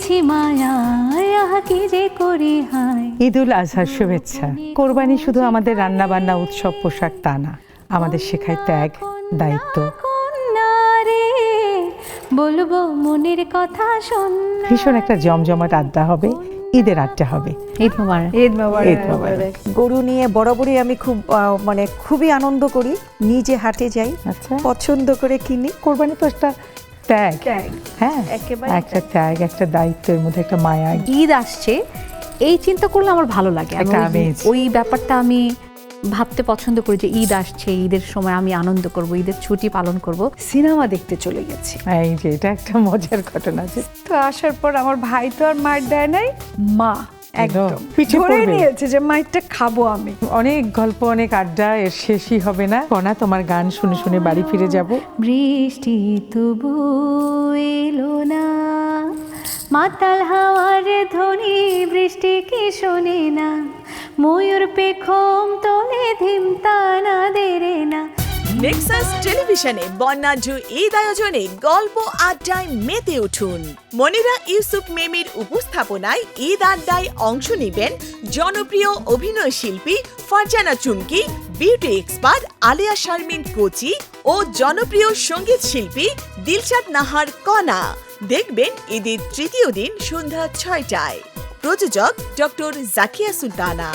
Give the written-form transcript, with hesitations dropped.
পড়েছি মায়ায়, আহা কি যে করি হায়। ঈদ উল আজহার শুভেচ্ছা। কোরবানি শুধু আমাদের রান্না বান্না উৎসব পোশাক তা না, আমাদের শেখায় ত্যাগ, দায়িত্ব। কন্যারে বলবো মনের কথা শোন। ভীষণ একটা জমজমাট আড্ডা হবে, ঈদের আড্ডা হবে। ঈদ মোবারক। ঈদ মোবারক। ঈদ মোবারক। গরু নিয়ে বরাবরই আমি খুব মানে খুবই আনন্দ করি, নিজে হাটে যাই, আচ্ছা, পছন্দ করে কিনি। কোরবানি তো একটা ত্যাগ, হ্যাঁ একেবারে একটা ত্যাগ, একটা দায়িত্বের মধ্যে একটা মায়া। ঈদ আসছে এই চিন্তা করলে আমার ভালো লাগে। একটা আমেজ। ওই ব্যাপারটা আমি ভাবতে পছন্দ করি যে ঈদ আসছে, ঈদের সময় আমি আনন্দ করব, ঈদের ছুটি পালন করব। সিনেমা দেখতে চলে গেছি। এই যে এটা একটা মজার ঘটনা যে তো আসার পর আমার ভাই তো আর মার দেয় নাই, মা একদম পিঠে ধরে পড়বে। নিয়েছে যে মাইরটা খাবো আমি। অনেক গল্প, অনেক আড্ডা, এর শেষই হবে না। কণা, তোমার গান শুনে শুনে বাড়ি ফিরে যাব। বৃষ্টি তবু এলো না, মাতাল হাওয়ার ধ্বনি বৃষ্টি কি শোনে না, ময়ূর পেখম তোলে ধিমতা না দেরে না। নেক্সাস টেলিভিশনে বর্ণাঢ্য ঈদ আয়োজনে গল্প আড্ডায় মেতে উঠুন। মনিরা ইউসুফ মেমির উপস্থাপনায় ঈদ আড্ডায় অংশ নেবেন জনপ্রিয় অভিনয় শিল্পী ফারজানা চুমকি, বিউটি এক্সপার্ট আলিয়া শারমিন কোচি ও জনপ্রিয় সঙ্গীত শিল্পী দিলশাদ নাহার কণা। দেখবেন ঈদের তৃতীয় দিন সন্ধ্যা ৬টায়। প্রযোজক ডক্টর জাকিয়া সুলতানা।